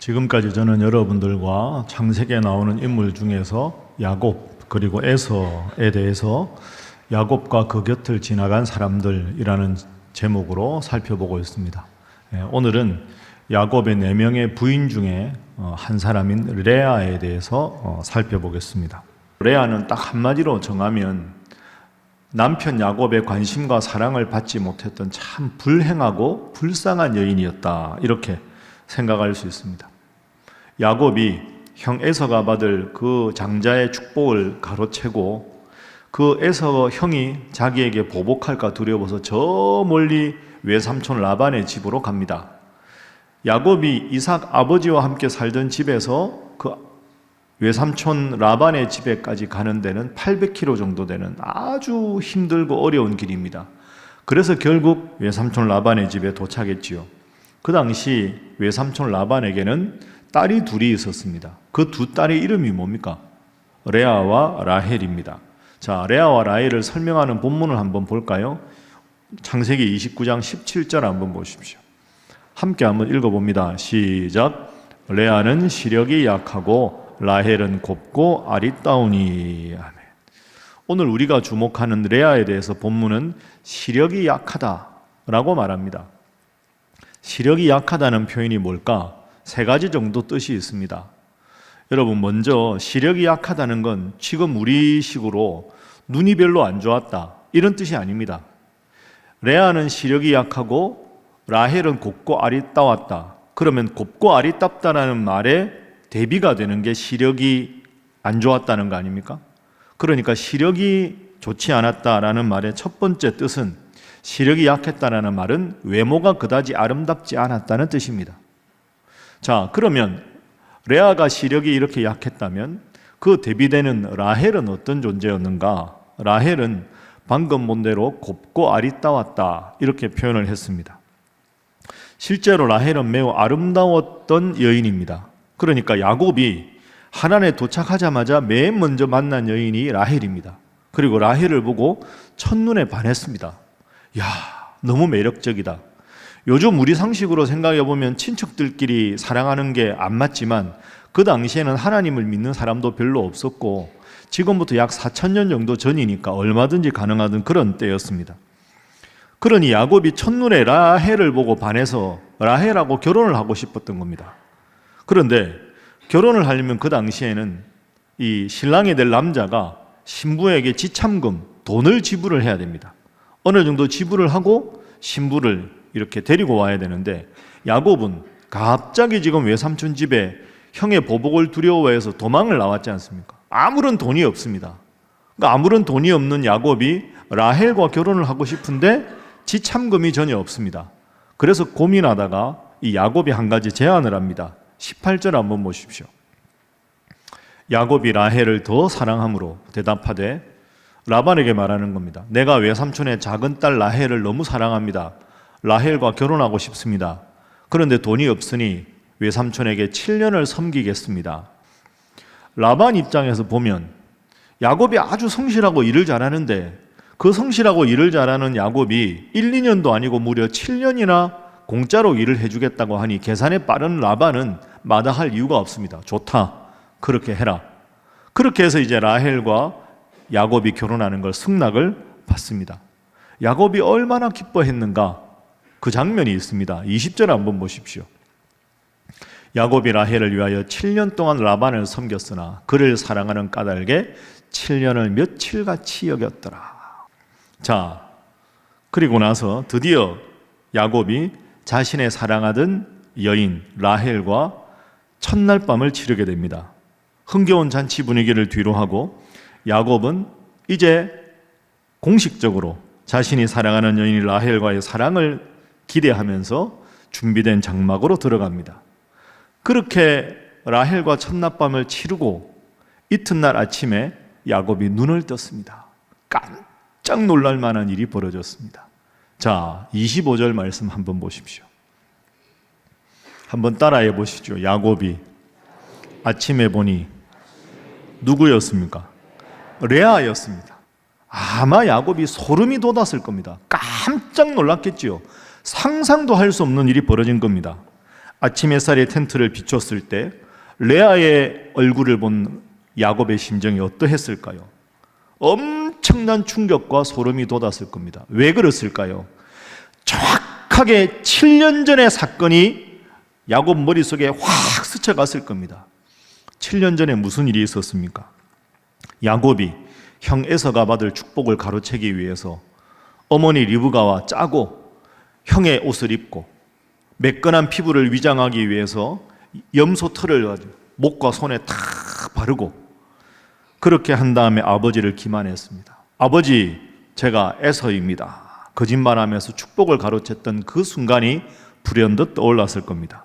지금까지 저는 여러분들과 창세기에 나오는 인물 중에서 야곱 그리고 에서에 대해서 야곱과 그 곁을 지나간 사람들이라는 제목으로 살펴보고 있습니다. 오늘은 야곱의 4명의 부인 중에 한 사람인 레아에 대해서 살펴보겠습니다. 레아는 딱 한마디로 정하면 남편 야곱의 관심과 사랑을 받지 못했던 참 불행하고 불쌍한 여인이었다, 이렇게 생각할 수 있습니다. 야곱이 형 에서가 받을 그 장자의 축복을 가로채고 그 에서 형이 자기에게 보복할까 두려워서 저 멀리 외삼촌 라반의 집으로 갑니다. 야곱이 이삭 아버지와 함께 살던 집에서 그 외삼촌 라반의 집에까지 가는 데는 800km 정도 되는 아주 힘들고 어려운 길입니다. 그래서 결국 외삼촌 라반의 집에 도착했지요. 그 당시 외삼촌 라반에게는 딸이 둘이 있었습니다. 그 두 딸의 이름이 뭡니까? 레아와 라헬입니다. 자, 레아와 라헬을 설명하는 본문을 한번 볼까요? 창세기 29장 17절 한번 보십시오. 함께 한번 읽어봅니다. 시작. 레아는 시력이 약하고 라헬은 곱고 아리따우니. 아멘. 오늘 우리가 주목하는 레아에 대해서 본문은 시력이 약하다라고 말합니다. 시력이 약하다는 표현이 뭘까? 3가지 정도 뜻이 있습니다. 여러분, 먼저 시력이 약하다는 건 지금 우리식으로 눈이 별로 안 좋았다, 이런 뜻이 아닙니다. 레아는 시력이 약하고 라헬은 곱고 아리따웠다. 그러면 곱고 아리따다라는 말에 대비가 되는 게 시력이 안 좋았다는 거 아닙니까? 그러니까 시력이 좋지 않았다라는 말의 첫 번째 뜻은, 시력이 약했다라는 말은 외모가 그다지 아름답지 않았다는 뜻입니다. 자, 그러면 레아가 시력이 이렇게 약했다면 그 대비되는 라헬은 어떤 존재였는가? 라헬은 방금 본 대로 곱고 아리따웠다, 이렇게 표현을 했습니다. 실제로 라헬은 매우 아름다웠던 여인입니다. 그러니까 야곱이 하란에 도착하자마자 맨 먼저 만난 여인이 라헬입니다. 그리고 라헬을 보고 첫눈에 반했습니다. 야, 너무 매력적이다. 요즘 우리 상식으로 생각해 보면 친척들끼리 사랑하는 게 안 맞지만 그 당시에는 하나님을 믿는 사람도 별로 없었고 지금부터 약 4,000년 정도 전이니까 얼마든지 가능하던 그런 때였습니다. 그러니 야곱이 첫눈에 라헬을 보고 반해서 라헬하고 결혼을 하고 싶었던 겁니다. 그런데 결혼을 하려면 그 당시에는 이 신랑이 될 남자가 신부에게 지참금, 돈을 지불을 해야 됩니다. 어느 정도 지불을 하고 신부를 이렇게 데리고 와야 되는데, 야곱은 갑자기 지금 외삼촌 집에 형의 보복을 두려워해서 도망을 나왔지 않습니까? 아무런 돈이 없습니다. 그러니까 아무런 돈이 없는 야곱이 라헬과 결혼을 하고 싶은데 지참금이 전혀 없습니다. 그래서 고민하다가 이 야곱이 한 가지 제안을 합니다. 18절 한번 보십시오. 야곱이 라헬을 더 사랑함으로 대답하되, 라반에게 말하는 겁니다. 내가 외삼촌의 작은 딸 라헬을 너무 사랑합니다. 라헬과 결혼하고 싶습니다. 그런데 돈이 없으니 외삼촌에게 7년을 섬기겠습니다. 라반 입장에서 보면 야곱이 아주 성실하고 일을 잘하는데, 그 성실하고 일을 잘하는 야곱이 1, 2년도 아니고 무려 7년이나 공짜로 일을 해주겠다고 하니 계산에 빠른 라반은 마다할 이유가 없습니다. 좋다, 그렇게 해라. 그렇게 해서 이제 라헬과 야곱이 결혼하는 걸 승낙을 받습니다. 야곱이 얼마나 기뻐했는가, 그 장면이 있습니다. 20절 한번 보십시오. 야곱이 라헬을 위하여 7년 동안 라반을 섬겼으나 그를 사랑하는 까닭에 7년을 며칠같이 여겼더라. 자, 그리고 나서 드디어 야곱이 자신의 사랑하던 여인 라헬과 첫날 밤을 치르게 됩니다. 흥겨운 잔치 분위기를 뒤로 하고 야곱은 이제 공식적으로 자신이 사랑하는 여인 라헬과의 사랑을 기대하면서 준비된 장막으로 들어갑니다. 그렇게 라헬과 첫낮밤을 치르고 이튿날 아침에 야곱이 눈을 떴습니다. 깜짝 놀랄 만한 일이 벌어졌습니다. 자, 25절 말씀 한번 보십시오. 한번 따라해 보시죠. 야곱이 아침에 보니 누구였습니까? 레아였습니다. 아마 야곱이 소름이 돋았을 겁니다. 깜짝 놀랐겠지요. 상상도 할 수 없는 일이 벌어진 겁니다. 아침 햇살에 텐트를 비췄을 때 레아의 얼굴을 본 야곱의 심정이 어떠했을까요? 엄청난 충격과 소름이 돋았을 겁니다. 왜 그랬을까요? 정확하게 7년 전의 사건이 야곱 머릿속에 확 스쳐갔을 겁니다. 7년 전에 무슨 일이 있었습니까? 야곱이 형 에서가 받을 축복을 가로채기 위해서 어머니 리브가와 짜고 형의 옷을 입고 매끈한 피부를 위장하기 위해서 염소 털을 가지고 목과 손에 탁 바르고 그렇게 한 다음에 아버지를 기만했습니다. 아버지, 제가 에서입니다. 거짓말하면서 축복을 가로챘던 그 순간이 불현듯 떠올랐을 겁니다.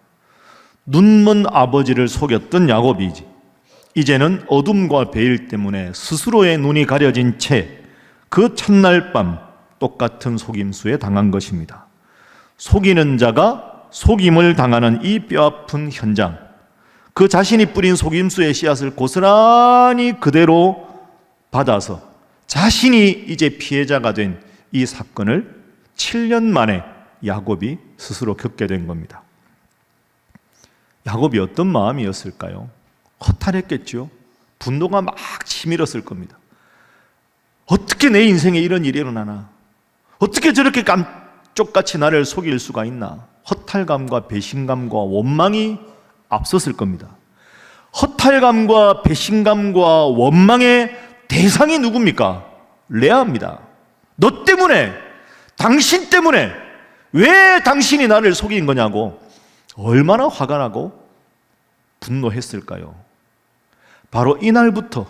눈먼 아버지를 속였던 야곱이지 이제는 어둠과 베일 때문에 스스로의 눈이 가려진 채 그 첫날 밤 똑같은 속임수에 당한 것입니다. 속이는 자가 속임을 당하는 이 뼈아픈 현장, 그 자신이 뿌린 속임수의 씨앗을 고스란히 그대로 받아서 자신이 이제 피해자가 된 이 사건을 7년 만에 야곱이 스스로 겪게 된 겁니다. 야곱이 어떤 마음이었을까요? 허탈했겠죠. 분노가 막 치밀었을 겁니다. 어떻게 내 인생에 이런 일이 일어나나? 어떻게 저렇게 깜쪽같이 나를 속일 수가 있나? 허탈감과 배신감과 원망이 앞섰을 겁니다. 허탈감과 배신감과 원망의 대상이 누굽니까? 레아입니다. 너 때문에, 당신 때문에 왜 당신이 나를 속인 거냐고 얼마나 화가 나고 분노했을까요? 바로 이날부터,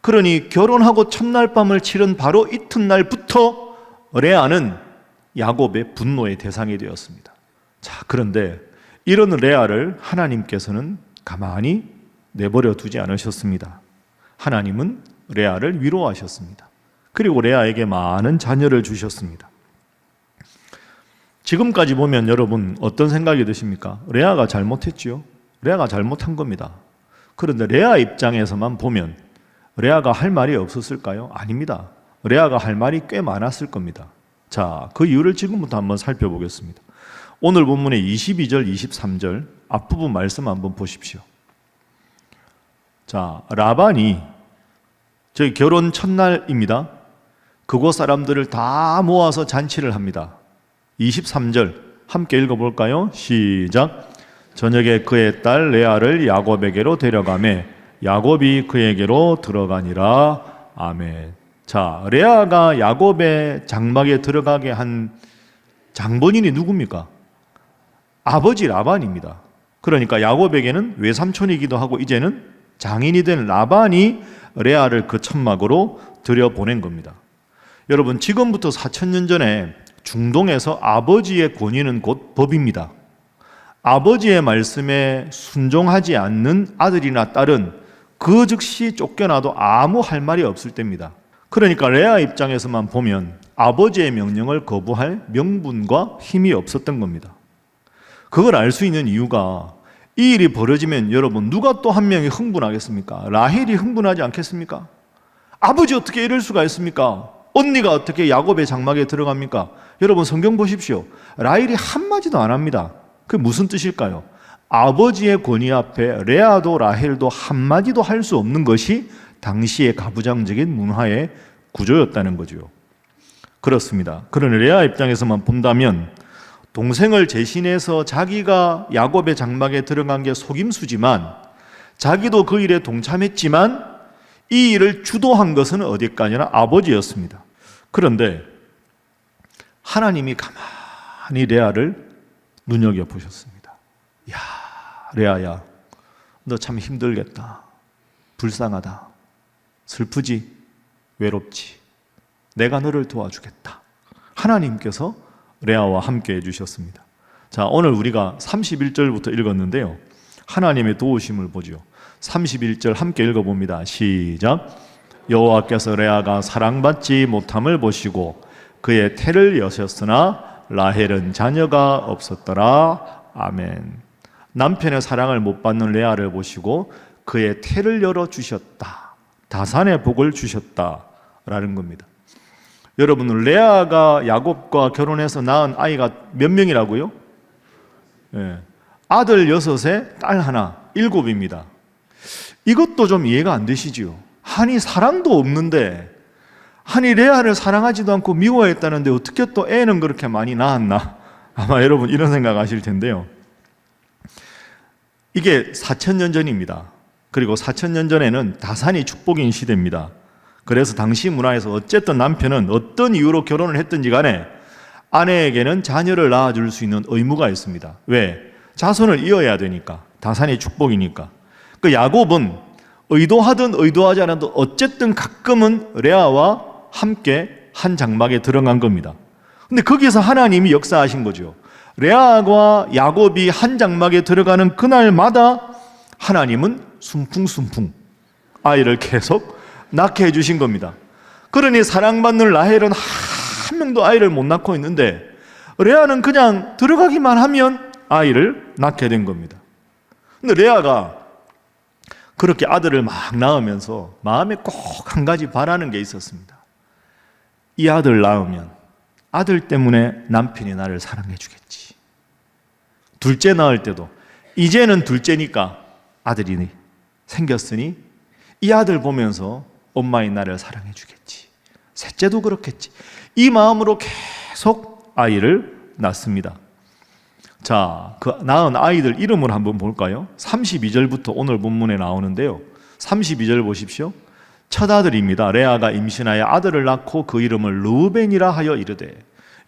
그러니 결혼하고 첫날 밤을 치른 바로 이튿날부터 레아는 야곱의 분노의 대상이 되었습니다. 자, 그런데 이런 레아를 하나님께서는 가만히 내버려 두지 않으셨습니다. 하나님은 레아를 위로하셨습니다. 그리고 레아에게 많은 자녀를 주셨습니다. 지금까지 보면 여러분 어떤 생각이 드십니까? 레아가 잘못했지요. 레아가 잘못한 겁니다. 그런데 레아 입장에서만 보면 레아가 할 말이 없었을까요? 아닙니다. 레아가 할 말이 꽤 많았을 겁니다. 자, 그 이유를 지금부터 한번 살펴보겠습니다. 오늘 본문의 22절, 23절 앞부분 말씀 한번 보십시오. 자, 라반이 저희 결혼 첫날입니다. 그곳 사람들을 다 모아서 잔치를 합니다. 23절 함께 읽어볼까요? 시작. 저녁에 그의 딸 레아를 야곱에게로 데려가매 야곱이 그에게로 들어가니라. 아멘. 자, 레아가 야곱의 장막에 들어가게 한 장본인이 누굽니까? 아버지 라반입니다. 그러니까 야곱에게는 외삼촌이기도 하고 이제는 장인이 된 라반이 레아를 그 천막으로 들여보낸 겁니다. 여러분, 지금부터 4,000년 전에 중동에서 아버지의 권위는 곧 법입니다. 아버지의 말씀에 순종하지 않는 아들이나 딸은 그 즉시 쫓겨나도 아무 할 말이 없을 때입니다. 그러니까 레아 입장에서만 보면 아버지의 명령을 거부할 명분과 힘이 없었던 겁니다. 그걸 알 수 있는 이유가 이 일이 벌어지면 여러분 누가 또 한 명이 흥분하겠습니까? 라헬이 흥분하지 않겠습니까? 아버지 어떻게 이럴 수가 있습니까? 언니가 어떻게 야곱의 장막에 들어갑니까? 여러분 성경 보십시오. 라헬이 한마디도 안 합니다. 그게 무슨 뜻일까요? 아버지의 권위 앞에 레아도 라헬도 한마디도 할 수 없는 것이 당시의 가부장적인 문화의 구조였다는 거죠. 그렇습니다. 그러나 레아 입장에서만 본다면 동생을 대신해서 자기가 야곱의 장막에 들어간 게 속임수지만 자기도 그 일에 동참했지만 이 일을 주도한 것은 어디가 아니라 아버지였습니다. 그런데 하나님이 가만히 레아를 눈여겨보셨습니다. 야, 레아야, 너 참 힘들겠다. 불쌍하다. 슬프지? 외롭지? 내가 너를 도와주겠다. 하나님께서 레아와 함께 해주셨습니다. 자, 오늘 우리가 31절부터 읽었는데요. 하나님의 도우심을 보죠. 31절 함께 읽어봅니다. 시작. 여호와께서 레아가 사랑받지 못함을 보시고 그의 태를 여셨으나 라헬은 자녀가 없었더라. 아멘. 남편의 사랑을 못 받는 레아를 보시고 그의 태를 열어주셨다. 다산의 복을 주셨다라는 겁니다. 여러분, 레아가 야곱과 결혼해서 낳은 아이가 몇 명이라고요? 예. 아들 6에 딸 하나, 7입니다. 이것도 좀 이해가 안 되시지요? 아니 사랑도 없는데, 아니 레아를 사랑하지도 않고 미워했다는데 어떻게 또 애는 그렇게 많이 낳았나? 아마 여러분 이런 생각 하실 텐데요. 이게 4,000년 전입니다. 그리고 4,000년 전에는 다산이 축복인 시대입니다. 그래서 당시 문화에서 어쨌든 남편은 어떤 이유로 결혼을 했든지 간에 아내에게는 자녀를 낳아줄 수 있는 의무가 있습니다. 왜? 자손을 이어야 되니까. 다산의 축복이니까. 그 야곱은 의도하든 의도하지 않아도 어쨌든 가끔은 레아와 함께 한 장막에 들어간 겁니다. 근데 거기서 하나님이 역사하신 거죠. 레아와 야곱이 한 장막에 들어가는 그날마다 하나님은 순풍순풍 아이를 계속 낳게 해주신 겁니다. 그러니 사랑받는 라헬은 한 명도 아이를 못 낳고 있는데 레아는 그냥 들어가기만 하면 아이를 낳게 된 겁니다. 근데 레아가 그렇게 아들을 막 낳으면서 마음에 꼭 한 가지 바라는 게 있었습니다. 이 아들 낳으면 아들 때문에 남편이 나를 사랑해 주겠지. 둘째 낳을 때도 이제는 둘째니까 아들이 생겼으니 이 아들 보면서 엄마인 나를 사랑해 주겠지. 셋째도 그렇겠지. 이 마음으로 계속 아이를 낳습니다. 자, 그 낳은 아이들 이름을 한번 볼까요? 32절부터 오늘 본문에 나오는데요. 32절 보십시오. 첫 아들입니다. 레아가 임신하여 아들을 낳고 그 이름을 르우벤이라 하여 이르되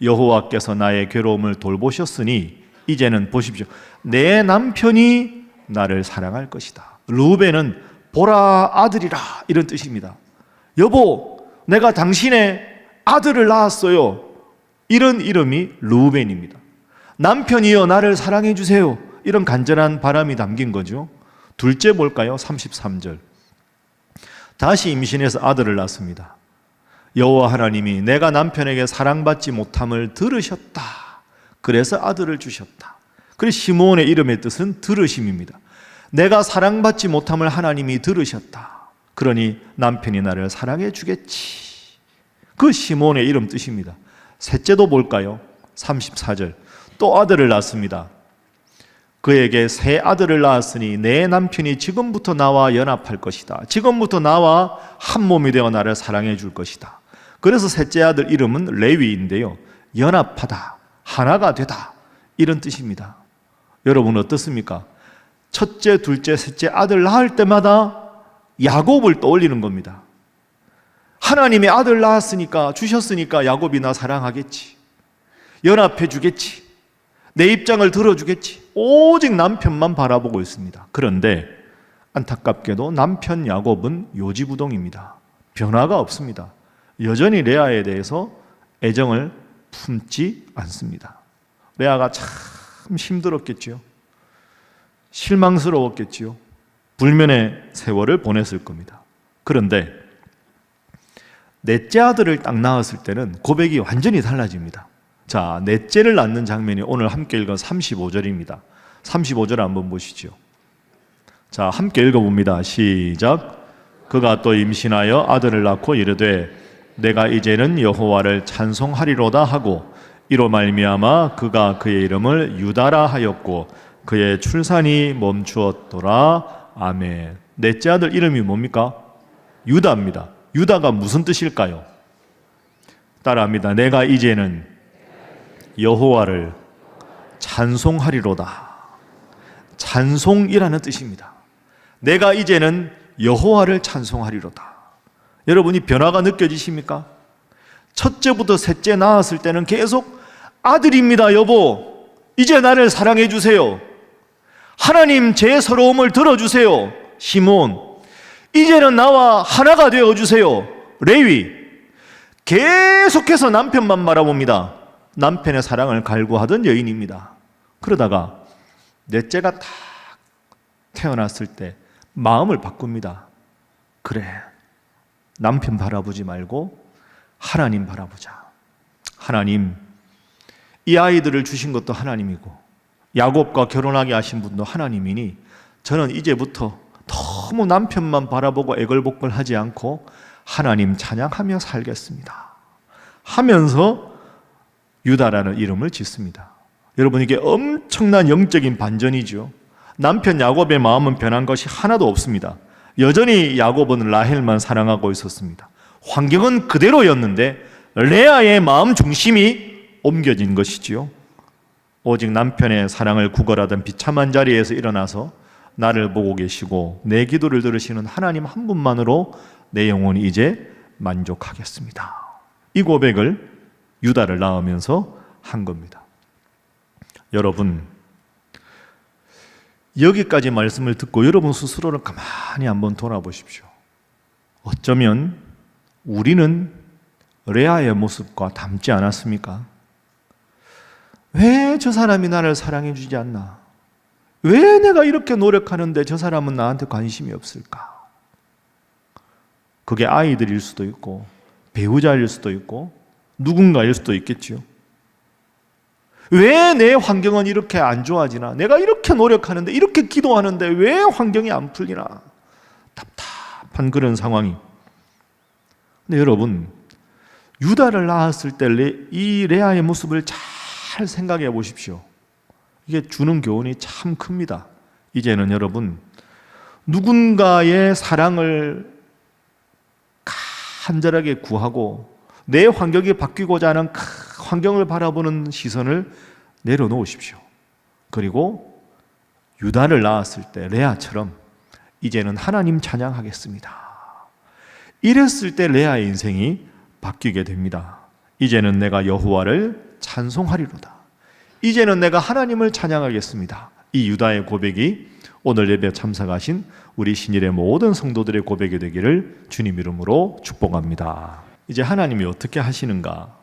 여호와께서 나의 괴로움을 돌보셨으니 이제는 보십시오. 내 남편이 나를 사랑할 것이다. 르우벤은 보라 아들이라 이런 뜻입니다. 여보, 내가 당신의 아들을 낳았어요. 이런 이름이 르우벤입니다. 남편이여 나를 사랑해 주세요. 이런 간절한 바람이 담긴 거죠. 둘째 볼까요? 33절. 다시 임신해서 아들을 낳습니다. 여호와 하나님이 내가 남편에게 사랑받지 못함을 들으셨다. 그래서 아들을 주셨다. 그래서 시므온의 이름의 뜻은 들으심입니다. 내가 사랑받지 못함을 하나님이 들으셨다. 그러니 남편이 나를 사랑해 주겠지. 그 시므온의 이름 뜻입니다. 셋째도 볼까요? 34절. 또 아들을 낳습니다. 그에게 새 아들을 낳았으니 내 남편이 지금부터 나와 연합할 것이다. 지금부터 나와 한 몸이 되어 나를 사랑해 줄 것이다. 그래서 셋째 아들 이름은 레위인데요. 연합하다, 하나가 되다 이런 뜻입니다. 여러분 어떻습니까? 첫째, 둘째, 셋째 아들 낳을 때마다 야곱을 떠올리는 겁니다. 하나님이 아들 낳았으니까, 주셨으니까 야곱이 나 사랑하겠지. 연합해 주겠지. 내 입장을 들어주겠지. 오직 남편만 바라보고 있습니다. 그런데 안타깝게도 남편 야곱은 요지부동입니다. 변화가 없습니다. 여전히 레아에 대해서 애정을 품지 않습니다. 레아가 참 힘들었겠지요. 실망스러웠겠지요. 불면의 세월을 보냈을 겁니다. 그런데 넷째 아들을 딱 낳았을 때는 고백이 완전히 달라집니다. 자, 넷째를 낳는 장면이 오늘 함께 읽은 35절입니다. 35절 한번 보시죠. 자, 함께 읽어봅니다. 시작. 그가 또 임신하여 아들을 낳고 이르되 내가 이제는 여호와를 찬송하리로다 하고 이로 말미암아 그가 그의 이름을 유다라 하였고 그의 출산이 멈추었더라. 아멘. 넷째 아들 이름이 뭡니까? 유다입니다. 유다가 무슨 뜻일까요? 따라합니다. 내가 이제는 여호와를 찬송하리로다. 찬송이라는 뜻입니다. 내가 이제는 여호와를 찬송하리로다. 여러분이 변화가 느껴지십니까? 첫째부터 셋째 낳았을 때는 계속 아들입니다, 여보. 이제 나를 사랑해 주세요. 하나님 제 서러움을 들어주세요. 시몬. 이제는 나와 하나가 되어 주세요. 레위. 계속해서 남편만 바라봅니다. 남편의 사랑을 갈구하던 여인입니다. 그러다가 넷째가 딱 태어났을 때 마음을 바꿉니다. 그래, 남편 바라보지 말고 하나님 바라보자. 하나님, 이 아이들을 주신 것도 하나님이고 야곱과 결혼하게 하신 분도 하나님이니 저는 이제부터 너무 남편만 바라보고 애걸복걸하지 않고 하나님 찬양하며 살겠습니다 하면서 유다라는 이름을 짓습니다. 여러분, 이게 엄청난 영적인 반전이죠. 남편 야곱의 마음은 변한 것이 하나도 없습니다. 여전히 야곱은 라헬만 사랑하고 있었습니다. 환경은 그대로였는데 레아의 마음 중심이 옮겨진 것이지요. 오직 남편의 사랑을 구걸하던 비참한 자리에서 일어나서 나를 보고 계시고 내 기도를 들으시는 하나님 한 분만으로 내 영혼이 이제 만족하겠습니다. 이 고백을 유다를 낳으면서 한 겁니다. 여러분, 여기까지 말씀을 듣고 여러분 스스로를 가만히 한번 돌아보십시오. 어쩌면 우리는 레아의 모습과 닮지 않았습니까? 왜 저 사람이 나를 사랑해 주지 않나? 왜 내가 이렇게 노력하는데 저 사람은 나한테 관심이 없을까? 그게 아이들일 수도 있고 배우자일 수도 있고 누군가일 수도 있겠지요. 왜 내 환경은 이렇게 안 좋아지나? 내가 이렇게 노력하는데, 이렇게 기도하는데 왜 환경이 안 풀리나? 답답한 그런 상황이. 근데 여러분, 유다를 낳았을 때 이 레아의 모습을 잘 생각해 보십시오. 이게 주는 교훈이 참 큽니다. 이제는 여러분, 누군가의 사랑을 간절하게 구하고 내 환경이 바뀌고자 하는 환경을 바라보는 시선을 내려놓으십시오. 그리고 유다를 낳았을 때 레아처럼 이제는 하나님 찬양하겠습니다. 이랬을 때 레아의 인생이 바뀌게 됩니다. 이제는 내가 여호와를 찬송하리로다. 이제는 내가 하나님을 찬양하겠습니다. 이 유다의 고백이 오늘 예배 참석하신 우리 신일의 모든 성도들의 고백이 되기를 주님 이름으로 축복합니다. 이제 하나님이 어떻게 하시는가?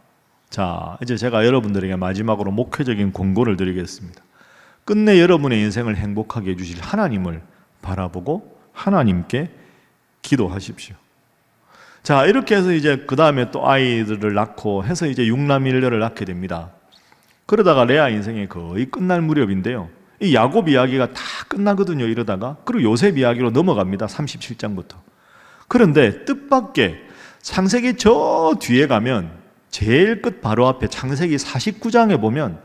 자, 이제 제가 여러분들에게 마지막으로 목회적인 권고를 드리겠습니다. 끝내 여러분의 인생을 행복하게 해주실 하나님을 바라보고 하나님께 기도하십시오. 자, 이렇게 해서 이제 그 다음에 또 아이들을 낳고 해서 이제 육남일녀를 낳게 됩니다. 그러다가 레아 인생이 거의 끝날 무렵인데요. 이 야곱 이야기가 다 끝나거든요, 이러다가. 그리고 요셉 이야기로 넘어갑니다, 37장부터. 그런데 뜻밖의 창세기 저 뒤에 가면 제일 끝 바로 앞에 창세기 49장에 보면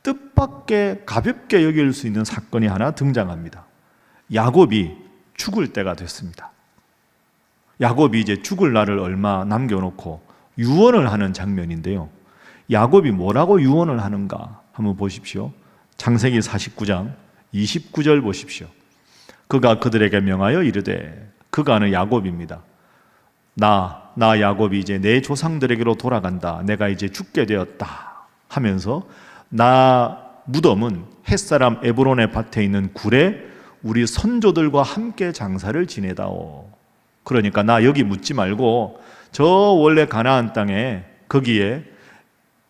뜻밖의 가볍게 여길 수 있는 사건이 하나 등장합니다. 야곱이 죽을 때가 됐습니다. 야곱이 이제 죽을 날을 얼마 남겨놓고 유언을 하는 장면인데요. 야곱이 뭐라고 유언을 하는가 한번 보십시오. 창세기 49장 29절 보십시오. 그가 그들에게 명하여 이르되, 그가는 야곱입니다. 나 야곱이 이제 내 조상들에게로 돌아간다. 내가 이제 죽게 되었다 하면서 나 무덤은 햇사람 에브론의 밭에 있는 굴에 우리 선조들과 함께 장사를 지내다오. 그러니까 나 여기 묻지 말고 저 원래 가나안 땅에 거기에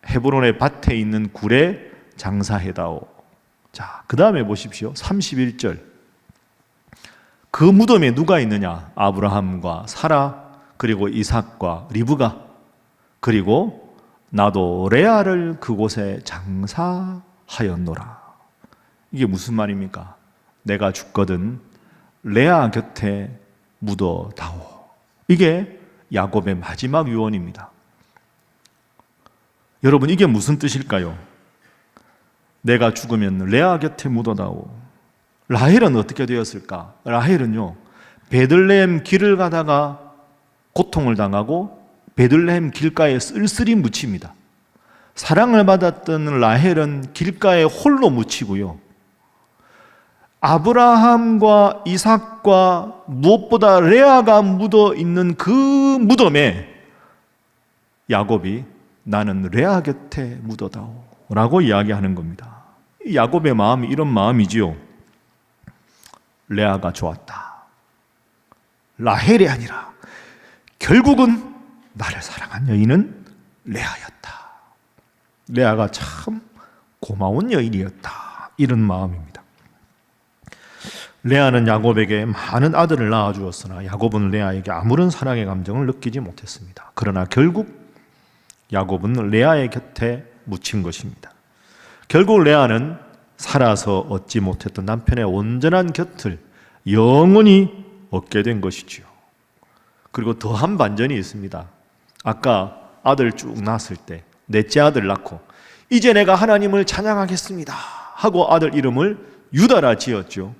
헤브론의 밭에 있는 굴에 장사해다오. 자, 그 다음에 보십시오. 31절. 그 무덤에 누가 있느냐? 아브라함과 사라, 그리고 이삭과 리브가, 그리고 나도 레아를 그곳에 장사하였노라. 이게 무슨 말입니까? 내가 죽거든 레아 곁에 묻어다오. 이게 야곱의 마지막 유언입니다. 여러분, 이게 무슨 뜻일까요? 내가 죽으면 레아 곁에 묻어다오. 라헬은 어떻게 되었을까? 라헬은요, 베들레헴 길을 가다가 고통을 당하고 베들레헴 길가에 쓸쓸히 묻힙니다. 사랑을 받았던 라헬은 길가에 홀로 묻히고요, 아브라함과 이삭과 무엇보다 레아가 묻어 있는 그 무덤에 야곱이 나는 레아 곁에 묻어다오 라고 이야기하는 겁니다. 야곱의 마음이 이런 마음이지요. 레아가 좋았다. 라헬이 아니라 결국은 나를 사랑한 여인은 레아였다. 레아가 참 고마운 여인이었다. 이런 마음입니다. 레아는 야곱에게 많은 아들을 낳아주었으나 야곱은 레아에게 아무런 사랑의 감정을 느끼지 못했습니다. 그러나 결국 야곱은 레아의 곁에 묻힌 것입니다. 결국 레아는 살아서 얻지 못했던 남편의 온전한 곁을 영원히 얻게 된 것이지요. 그리고 더한 반전이 있습니다. 아까 아들 쭉 낳았을 때 넷째 아들 낳고 이제 내가 하나님을 찬양하겠습니다 하고 아들 이름을 유다라 지었죠.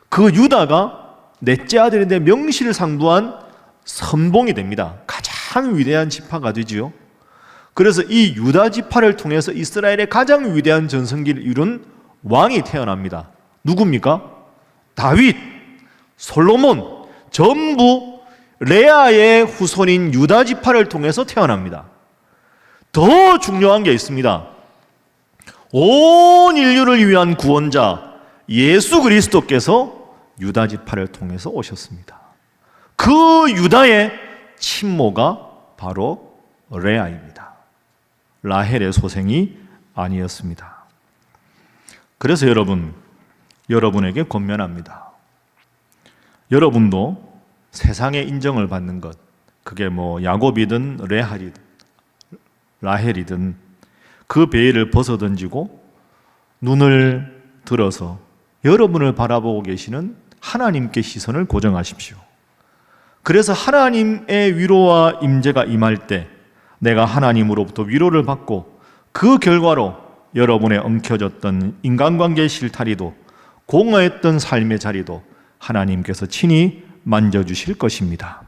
그 유다가 넷째 아들인데 명실상부한 선봉이 됩니다. 가장 위대한 지파가 되지요. 그래서 이 유다 지파를 통해서 이스라엘의 가장 위대한 전성기를 이룬 왕이 태어납니다. 누굽니까? 다윗, 솔로몬, 전부 레아의 후손인 유다 지파를 통해서 태어납니다. 더 중요한 게 있습니다. 온 인류를 위한 구원자 예수 그리스도께서 유다 지파를 통해서 오셨습니다. 그 유다의 친모가 바로 레아입니다. 라헬의 소생이 아니었습니다. 그래서 여러분에게 권면합니다. 여러분도 세상의 인정을 받는 것, 그게 야곱이든 라헬이든 그 베일을 벗어던지고 눈을 들어서 여러분을 바라보고 계시는 하나님께 시선을 고정하십시오. 그래서 하나님의 위로와 임재가 임할 때 내가 하나님으로부터 위로를 받고 그 결과로 여러분의 엉켜졌던 인간관계의 실타리도 공허했던 삶의 자리도 하나님께서 친히 만져주실 것입니다.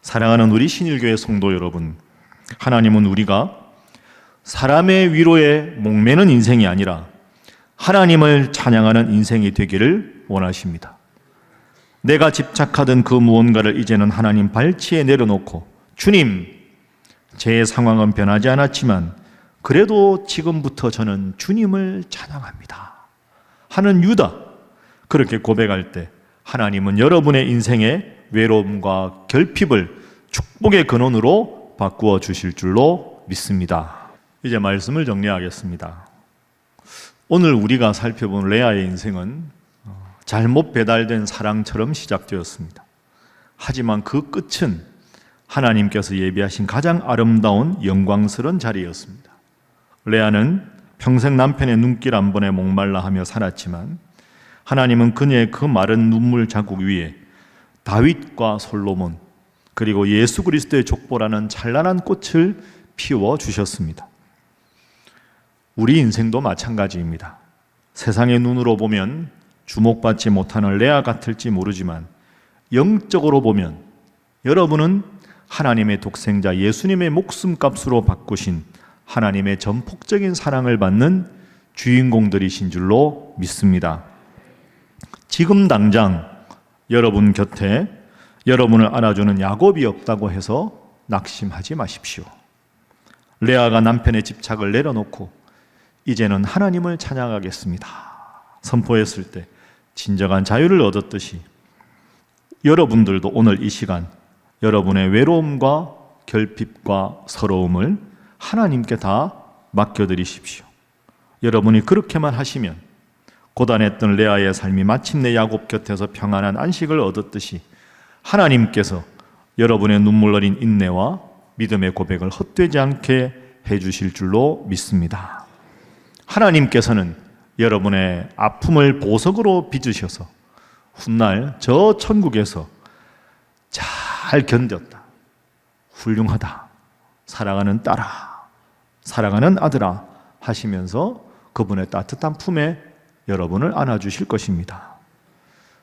사랑하는 우리 신일교회 성도 여러분, 하나님은 우리가 사람의 위로에 목매는 인생이 아니라 하나님을 찬양하는 인생이 되기를 원하십니다. 내가 집착하던 그 무언가를 이제는 하나님 발치에 내려놓고 주님, 제 상황은 변하지 않았지만 그래도 지금부터 저는 주님을 찬양합니다 하는 유다, 그렇게 고백할 때 하나님은 여러분의 인생의 외로움과 결핍을 축복의 근원으로 바꾸어 주실 줄로 믿습니다. 이제 말씀을 정리하겠습니다. 오늘 우리가 살펴본 레아의 인생은 잘못 배달된 사랑처럼 시작되었습니다. 하지만 그 끝은 하나님께서 예비하신 가장 아름다운 영광스러운 자리였습니다. 레아는 평생 남편의 눈길 한 번에 목말라 하며 살았지만 하나님은 그녀의 그 마른 눈물 자국 위에 다윗과 솔로몬 그리고 예수 그리스도의 족보라는 찬란한 꽃을 피워 주셨습니다. 우리 인생도 마찬가지입니다. 세상의 눈으로 보면 주목받지 못하는 레아 같을지 모르지만 영적으로 보면 여러분은 하나님의 독생자 예수님의 목숨값으로 바꾸신 하나님의 전폭적인 사랑을 받는 주인공들이신 줄로 믿습니다. 지금 당장 여러분 곁에 여러분을 안아주는 야곱이 없다고 해서 낙심하지 마십시오. 레아가 남편의 집착을 내려놓고 이제는 하나님을 찬양하겠습니다 선포했을 때 진정한 자유를 얻었듯이 여러분들도 오늘 이 시간 여러분의 외로움과 결핍과 서러움을 하나님께 다 맡겨드리십시오. 여러분이 그렇게만 하시면 고단했던 레아의 삶이 마침내 야곱 곁에서 평안한 안식을 얻었듯이 하나님께서 여러분의 눈물 어린 인내와 믿음의 고백을 헛되지 않게 해주실 줄로 믿습니다. 하나님께서는 여러분의 아픔을 보석으로 빚으셔서 훗날 저 천국에서 잘 견뎠다, 훌륭하다, 사랑하는 딸아, 사랑하는 아들아 하시면서 그분의 따뜻한 품에 여러분을 안아주실 것입니다.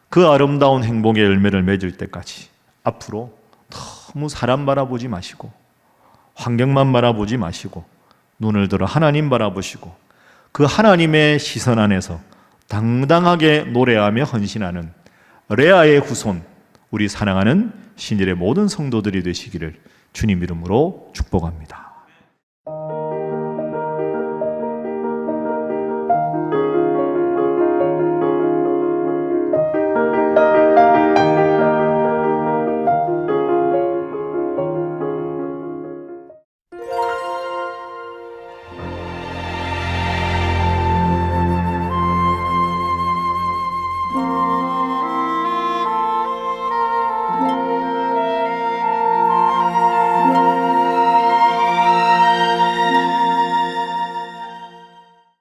그 아름다운 행복의 열매를 맺을 때까지 앞으로 너무 사람 바라보지 마시고 환경만 바라보지 마시고 눈을 들어 하나님 바라보시고 그 하나님의 시선 안에서 당당하게 노래하며 헌신하는 레아의 후손, 우리 사랑하는 신일의 모든 성도들이 되시기를 주님 이름으로 축복합니다.